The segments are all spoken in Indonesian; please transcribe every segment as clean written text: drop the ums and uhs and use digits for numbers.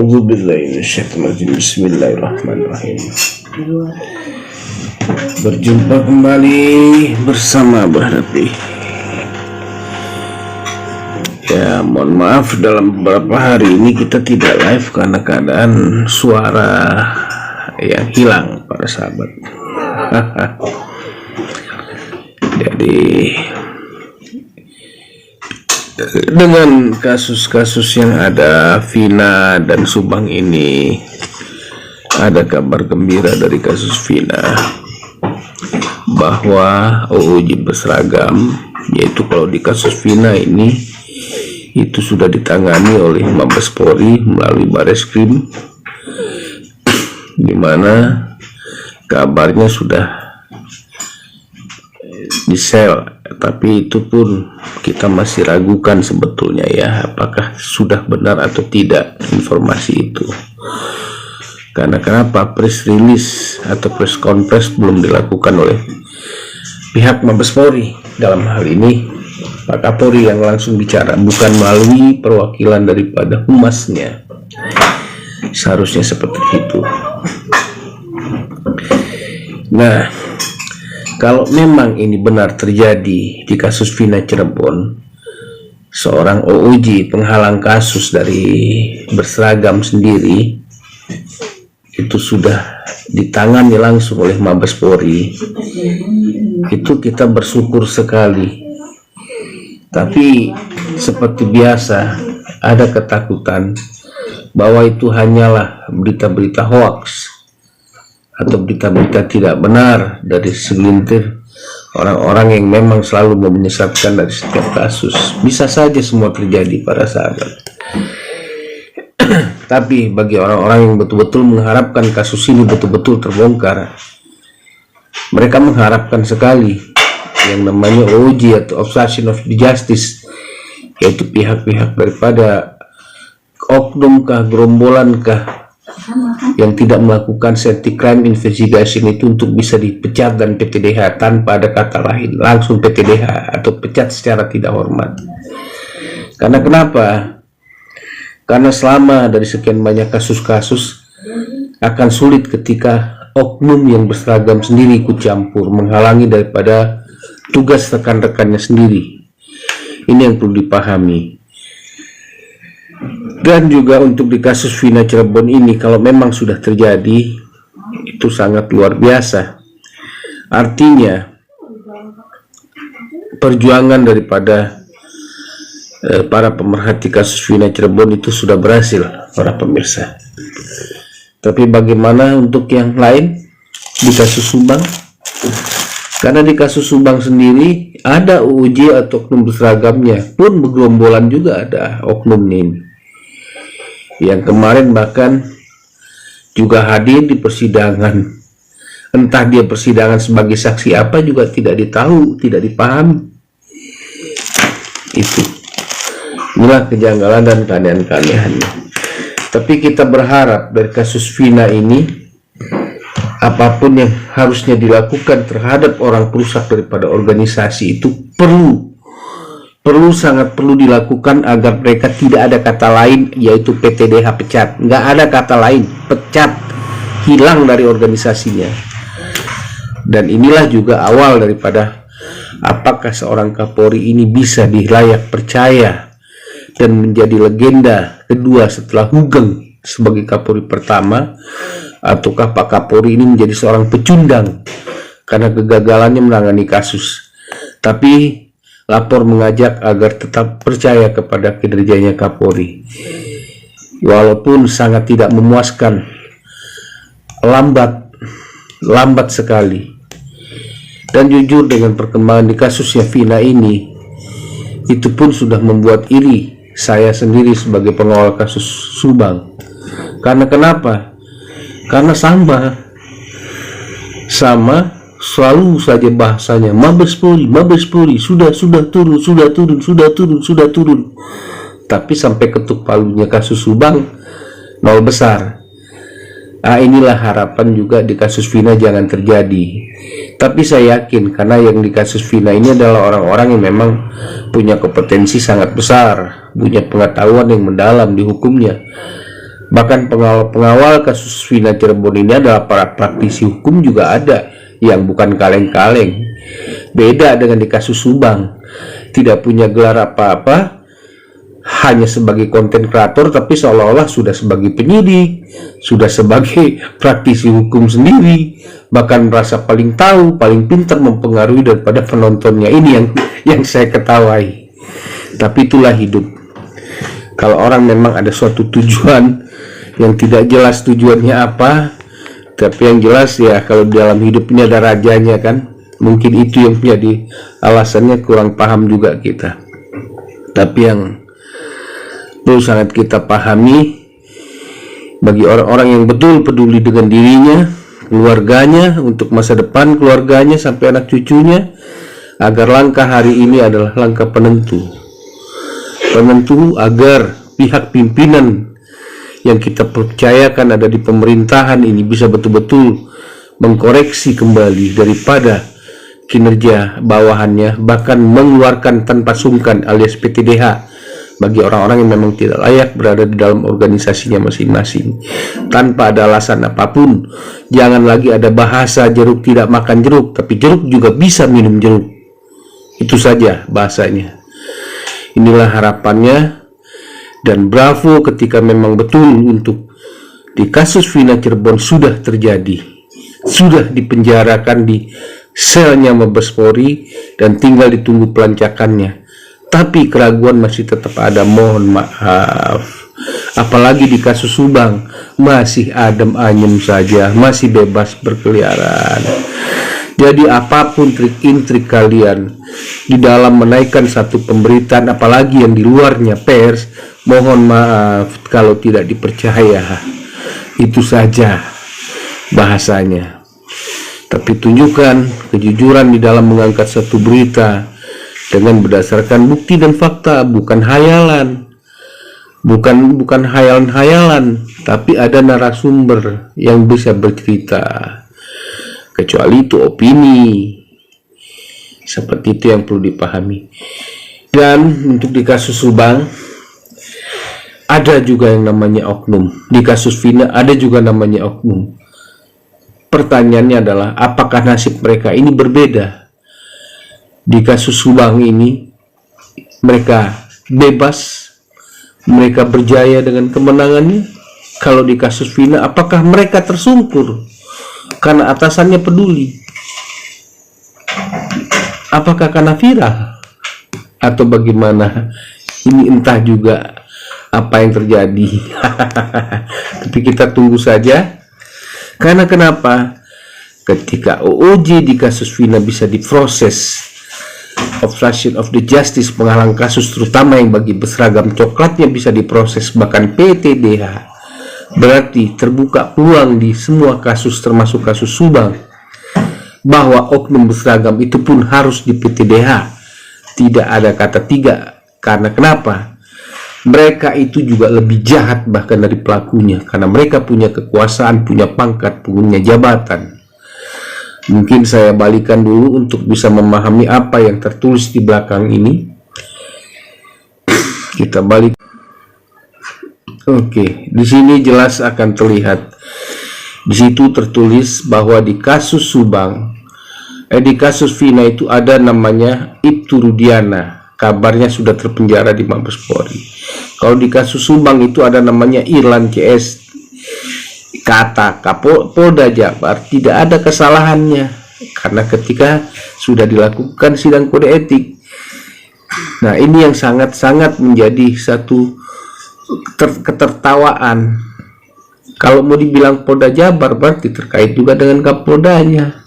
Bismillahirrahmanirrahim. Berjumpa kembali bersama Bahrapi. Ya, mohon maaf dalam beberapa hari ini kita tidak live karena keadaan suara yang hilang para sahabat. Jadi dengan kasus-kasus yang ada Vina dan Subang ini, ada kabar gembira dari kasus Vina bahwa OOJ berseragam, yaitu kalau di kasus Vina ini itu sudah ditangani oleh Mabes Polri melalui Bareskrim, di mana kabarnya sudah di sel, tapi itu pun kita masih ragukan sebetulnya ya, apakah sudah benar atau tidak informasi itu. Karena kenapa press release atau press conference belum dilakukan oleh pihak Mabes Polri? Dalam hal ini Pak Kapolri yang langsung bicara, bukan melalui perwakilan daripada humasnya. Seharusnya seperti itu. Nah, kalau memang ini benar terjadi di kasus Vina Cirebon, seorang OOJ penghalang kasus dari berseragam sendiri, itu sudah ditangani langsung oleh Mabes Polri, itu kita bersyukur sekali. Tapi seperti biasa ada ketakutan bahwa itu hanyalah berita-berita hoax atau berita-berita tidak benar dari segelintir orang-orang yang memang selalu mau menyesatkan dari setiap kasus. Bisa saja semua terjadi para sahabat. Tapi bagi orang-orang yang betul-betul mengharapkan kasus ini betul-betul terbongkar, mereka mengharapkan sekali yang namanya OOJ atau Obstruction of Justice, yaitu pihak-pihak daripada oknum-kah, gerombolankah yang tidak melakukan safety crime investigation itu untuk bisa dipecat dan PTDH tanpa ada kata lain, langsung PTDH atau pecat secara tidak hormat. Karena kenapa? Karena selama dari sekian banyak kasus-kasus akan sulit ketika oknum yang berseragam sendiri ikut campur, menghalangi daripada tugas rekan-rekannya sendiri. Ini yang perlu dipahami. Dan juga untuk di kasus Vina Cirebon ini, kalau memang sudah terjadi, itu sangat luar biasa. Artinya perjuangan daripada para pemerhati kasus Vina Cirebon itu sudah berhasil para pemirsa. Tapi bagaimana untuk yang lain di kasus Subang? Karena di kasus Subang sendiri ada OOJ atau oknum berseragamnya pun bergerombolan juga ada oknumnya ini, yang kemarin bahkan juga hadir di persidangan. Entah dia persidangan sebagai saksi apa juga tidak ditahu, tidak dipahami. Inilah kejanggalan dan keanehan-keanehannya. Tapi kita berharap dari kasus Vina ini, apapun yang harusnya dilakukan terhadap orang perusak daripada organisasi itu sangat perlu dilakukan agar mereka tidak ada kata lain, yaitu PTDH, pecat. Nggak ada kata lain, pecat, hilang dari organisasinya. Dan inilah juga awal daripada apakah seorang Kapolri ini bisa dilayak percaya dan menjadi legenda kedua setelah Hugeng sebagai Kapolri pertama, ataukah Pak Kapolri ini menjadi seorang pecundang karena kegagalannya menangani kasus. Tapi lapor mengajak agar tetap percaya kepada kinerjanya Kapolri, walaupun sangat tidak memuaskan, lambat sekali. Dan jujur dengan perkembangan di kasusnya Vina ini, itu pun sudah membuat iri saya sendiri sebagai pengawal kasus Subang. Karena kenapa? Karena sama selalu saja bahasanya Mabes Polri sudah turun. Tapi sampai ketuk palunya kasus Subang nol besar. Nah, inilah harapan juga di kasus Vina jangan terjadi. Tapi saya yakin karena yang di kasus Vina ini adalah orang-orang yang memang punya kompetensi sangat besar, punya pengetahuan yang mendalam di hukumnya. Bahkan pengawal-pengawal kasus Vina Cirebon ini adalah para praktisi hukum juga ada yang bukan kaleng-kaleng. Beda dengan di kasus Subang, tidak punya gelar apa-apa, hanya sebagai konten kreator, tapi seolah-olah sudah sebagai penyidik, sudah sebagai praktisi hukum sendiri, bahkan merasa paling tahu, paling pintar mempengaruhi daripada penontonnya. Ini yang saya ketawai. Tapi itulah hidup. Kalau orang memang ada suatu tujuan yang tidak jelas tujuannya apa, tapi yang jelas ya kalau dalam hidup ini ada rajanya kan, mungkin itu yang menjadi alasannya. Kurang paham juga kita. Tapi yang perlu sangat kita pahami, bagi orang-orang yang betul peduli dengan dirinya, keluarganya, untuk masa depan keluarganya sampai anak cucunya, agar langkah hari ini adalah langkah penentu agar pihak pimpinan yang kita percayakan ada di pemerintahan ini bisa betul-betul mengkoreksi kembali daripada kinerja bawahannya, bahkan mengeluarkan tanpa sungkan alias PTDH bagi orang-orang yang memang tidak layak berada di dalam organisasinya masing-masing tanpa ada alasan apapun. Jangan lagi ada bahasa jeruk tidak makan jeruk, tapi jeruk juga bisa minum jeruk. Itu saja bahasanya. Inilah harapannya. Dan bravo ketika memang betul untuk di kasus Vina Cirebon sudah terjadi, sudah dipenjarakan di selnya Mabes Polri dan tinggal ditunggu pelancakannya. Tapi keraguan masih tetap ada, mohon maaf. Apalagi di kasus Subang masih adem ayem saja, masih bebas berkeliaran. Jadi apapun trik-intrik kalian di dalam menaikkan satu pemberitaan, apalagi yang di luarnya pers, mohon maaf kalau tidak dipercaya. Itu saja bahasanya. Tapi tunjukkan kejujuran di dalam mengangkat satu berita dengan berdasarkan bukti dan fakta, bukan hayalan. Bukan hayalan-hayalan, tapi ada narasumber yang bisa bercerita. Kecuali itu opini. Seperti itu yang perlu dipahami. Dan untuk di kasus Subang ada juga yang namanya oknum. Di kasus Vina ada juga namanya oknum. Pertanyaannya adalah apakah nasib mereka ini berbeda? Di kasus Subang ini mereka bebas, mereka berjaya dengan kemenangannya. Kalau di kasus Vina, apakah mereka tersungkur karena atasannya peduli? Apakah karena viral? Atau bagaimana? Ini entah juga apa yang terjadi. Tapi kita tunggu saja. Karena kenapa? Ketika OOJ di kasus Vina bisa diproses, obstruction of the justice, penghalang kasus terutama yang bagi berseragam coklatnya bisa diproses, bahkan PTDH, berarti terbuka peluang di semua kasus termasuk kasus Subang bahwa oknum berseragam itu pun harus di PTDH. Tidak ada kata tiga. Karena kenapa? Mereka itu juga lebih jahat bahkan dari pelakunya, karena mereka punya kekuasaan, punya pangkat, punya jabatan. Mungkin saya balikan dulu untuk bisa memahami apa yang tertulis di belakang ini. Kita balik. Oke, di sini jelas akan terlihat. Di situ tertulis bahwa di kasus Subang, di kasus Vina itu ada namanya Ibtu Rudiana. Kabarnya sudah terpenjara di Mabes Polri. Kalau di kasus Subang itu ada namanya Irlan CS. Kata Kapolda Jabar tidak ada kesalahannya karena ketika sudah dilakukan sidang kode etik. Nah, ini yang sangat-sangat menjadi satu ketertawaan. Kalau mau dibilang Polda Jabar berarti terkait juga dengan Kapoldanya.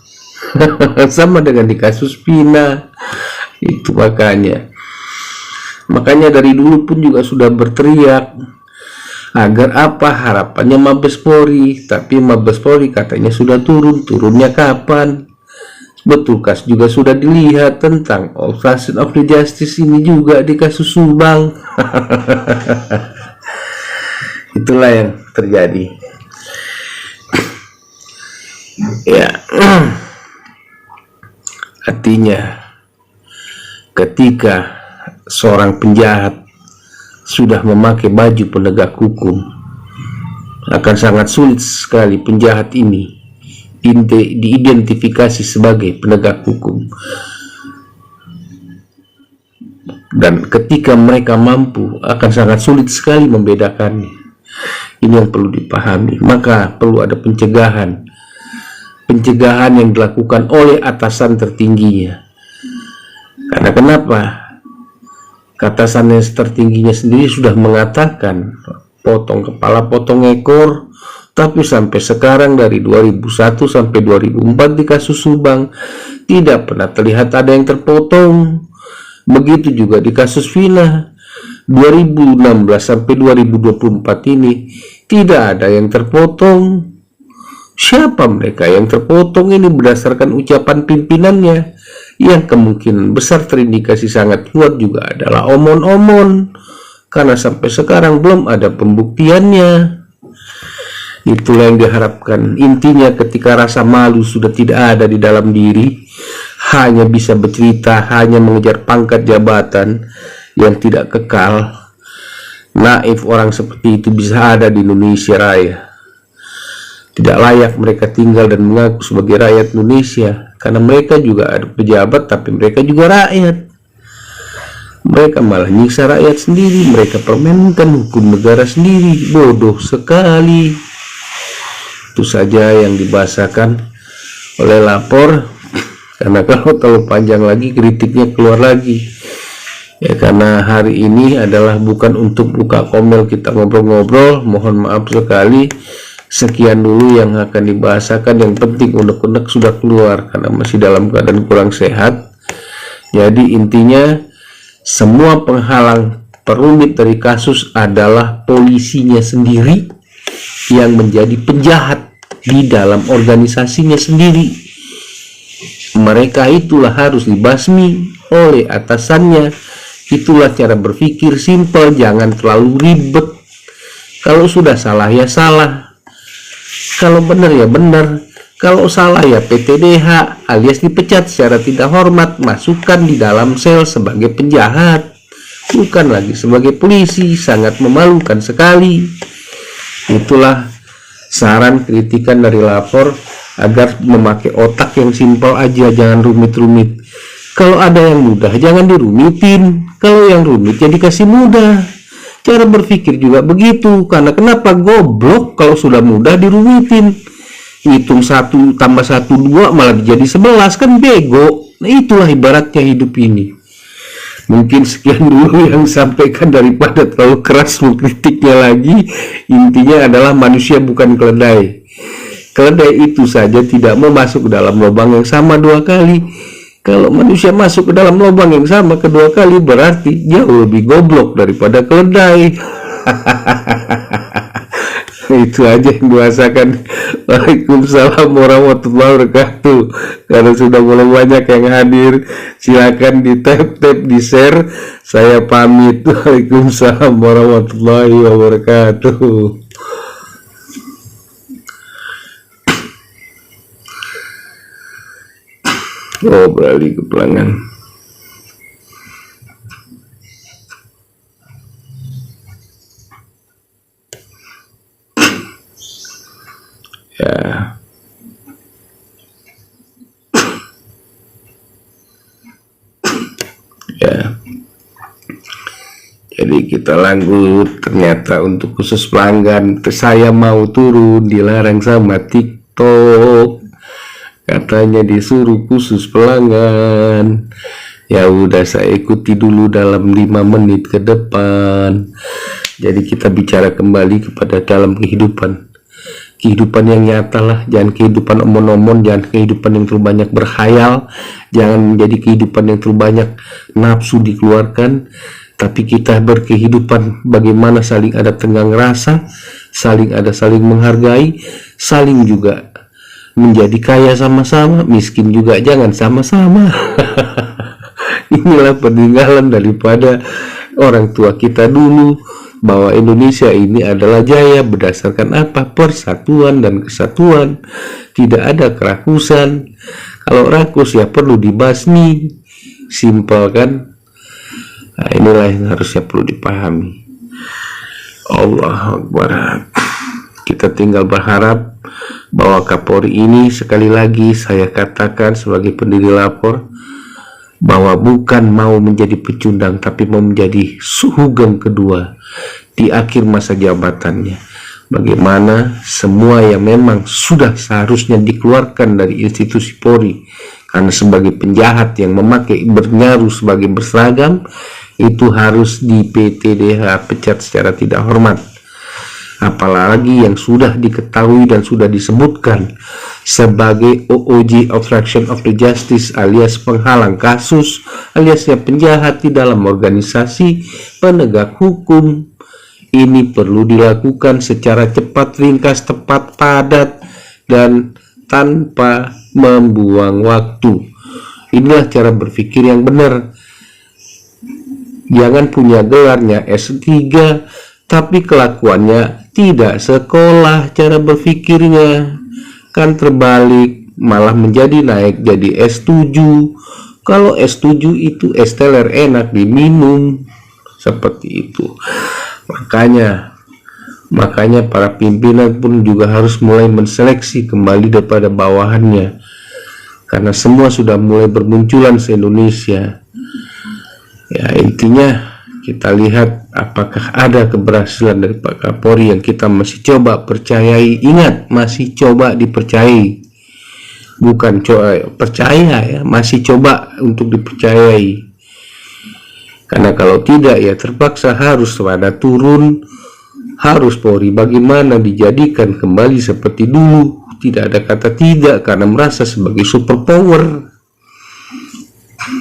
Sama dengan di kasus Vina. Itu makanya dari dulu pun juga sudah berteriak agar apa harapannya Mabes Polri, tapi Mabes Polri katanya sudah turunnya kapan? Betulkah juga sudah dilihat tentang obstruction of the justice ini juga di kasus Subang? Itulah yang terjadi. Ya, artinya ketika seorang penjahat sudah memakai baju penegak hukum, akan sangat sulit sekali penjahat ini diidentifikasi sebagai penegak hukum. Dan ketika mereka mampu, akan sangat sulit sekali membedakannya. Ini yang perlu dipahami. Maka perlu ada pencegahan yang dilakukan oleh atasan tertingginya. Karena kenapa? Atasan yang tertingginya sendiri sudah mengatakan potong kepala, potong ekor. Tapi sampai sekarang dari 2001 sampai 2004 di kasus Subang tidak pernah terlihat ada yang terpotong. Begitu juga di kasus Vina 2016 sampai 2024 ini tidak ada yang terpotong. Siapa mereka yang terpotong ini? Berdasarkan ucapan pimpinannya yang kemungkinan besar terindikasi sangat kuat juga adalah omon-omon, karena sampai sekarang belum ada pembuktiannya. Itulah yang diharapkan. Intinya ketika rasa malu sudah tidak ada di dalam diri, hanya bisa bercerita, hanya mengejar pangkat jabatan yang tidak kekal, naif orang seperti itu bisa ada di Indonesia Raya. Tidak layak mereka tinggal dan mengaku sebagai rakyat Indonesia, karena mereka juga ada pejabat tapi mereka juga rakyat. Mereka malah nyiksa rakyat sendiri, mereka permainkan hukum negara sendiri. Bodoh sekali. Itu saja yang dibahasakan oleh lapor, karena kalau terlalu panjang lagi kritiknya keluar lagi ya. Karena hari ini adalah bukan untuk buka komel kita ngobrol-ngobrol, mohon maaf sekali. Sekian dulu yang akan dibahasakan. Yang penting unek-unek sudah keluar karena masih dalam keadaan kurang sehat. Jadi intinya semua penghalang perumit dari kasus adalah polisinya sendiri yang menjadi penjahat di dalam organisasinya sendiri. Mereka itulah harus dibasmi oleh atasannya. Itulah cara berpikir simpel, jangan terlalu ribet. Kalau sudah salah ya salah, kalau benar ya benar, kalau salah ya PTDH alias dipecat secara tidak hormat, masukkan di dalam sel sebagai penjahat, bukan lagi sebagai polisi. Sangat memalukan sekali. Itulah saran kritikan dari lapor, agar memakai otak yang simpel aja, jangan rumit-rumit. Kalau ada yang mudah jangan dirumitin, kalau yang rumit ya dikasih mudah. Cara berpikir juga begitu, karena kenapa goblok kalau sudah mudah dirumitin. Hitung 1 tambah 1 2 malah jadi 11, kan bego. Nah itulah ibaratnya hidup ini. Mungkin sekian dulu yang sampaikan, daripada terlalu keras mengkritiknya lagi. Intinya adalah manusia bukan keledai. Keledai itu saja tidak mau masuk ke dalam lubang yang sama 2 kali. Kalau manusia masuk ke dalam lubang yang sama kedua kali, berarti jauh lebih goblok daripada keledai. Itu aja yang bahasakan. Waalaikumsalam warahmatullahi wabarakatuh. Karena sudah mulai banyak yang hadir, silakan di tap di share. Saya pamit. Waalaikumsalam warahmatullahi wabarakatuh. Oh, beralih ke pelanggan. Ya. Ya. Jadi kita lanjut. Ternyata untuk khusus pelanggan, saya mau turun, dilarang sama TikTok. Katanya disuruh khusus pelanggan. Ya udah, saya ikuti dulu dalam 5 menit ke depan. Jadi kita bicara kembali kepada dalam kehidupan yang nyata lah. Jangan kehidupan omon-omon, jangan kehidupan yang terlalu banyak berkhayal, jangan menjadi kehidupan yang terlalu banyak nafsu dikeluarkan. Tapi kita berkehidupan bagaimana saling ada tenggang rasa, saling menghargai, saling juga menjadi kaya sama-sama, miskin juga jangan sama-sama. Inilah peninggalan daripada orang tua kita dulu, bahwa Indonesia ini adalah jaya berdasarkan apa? Persatuan dan kesatuan. Tidak ada kerakusan. Kalau rakus ya perlu dibasmi. Simpel kan? Nah, inilah yang harusnya perlu dipahami. Allahu Akbar. Kita tinggal berharap bahwa Kapolri ini, sekali lagi saya katakan sebagai pendiri lapor, bahwa bukan mau menjadi pecundang, tapi mau menjadi sugeng kedua di akhir masa jabatannya. Bagaimana semua yang memang sudah seharusnya dikeluarkan dari institusi Polri karena sebagai penjahat yang memakai bernyaru sebagai berseragam, itu harus di PTDH pecat secara tidak hormat. Apalagi yang sudah diketahui dan sudah disebutkan sebagai OOJ, obstruction of the justice, alias penghalang kasus, alias penjahat di dalam organisasi penegak hukum. Ini perlu dilakukan secara cepat, ringkas, tepat, padat, dan tanpa membuang waktu. Inilah cara berpikir yang benar. Jangan punya gelarnya S3 tapi kelakuannya tidak sekolah, cara berpikirnya kan terbalik, malah menjadi naik jadi S7. Kalau S7 itu es teler enak diminum, seperti itu. Makanya para pimpinan pun juga harus mulai menseleksi kembali daripada bawahannya, karena semua sudah mulai bermunculan se-Indonesia. Ya, intinya kita lihat apakah ada keberhasilan dari Pak Kapolri yang kita masih coba percayai. Ingat, masih coba dipercayai, bukan percaya ya, masih coba untuk dipercayai. Karena kalau tidak ya terpaksa harus pada turun, harus Polri bagaimana dijadikan kembali seperti dulu. Tidak ada kata tidak karena merasa sebagai superpower.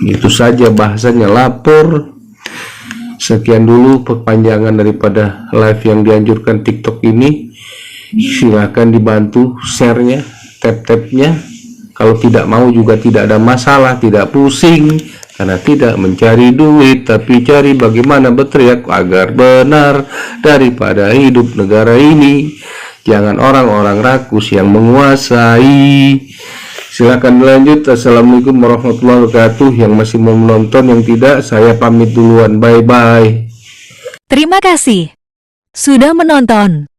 Itu saja bahasanya lapor. Sekian dulu perpanjangan daripada live yang dianjurkan TikTok ini. Silahkan dibantu share-nya, tap-tapnya. Kalau tidak mau juga tidak ada masalah, tidak pusing, karena tidak mencari duit, tapi cari bagaimana berteriak agar benar daripada hidup negara ini. Jangan orang-orang rakus yang menguasai. Silakan lanjut. Assalamualaikum warahmatullahi wabarakatuh. Yang masih mau menonton, yang tidak, saya pamit duluan. Bye-bye. Terima kasih sudah menonton.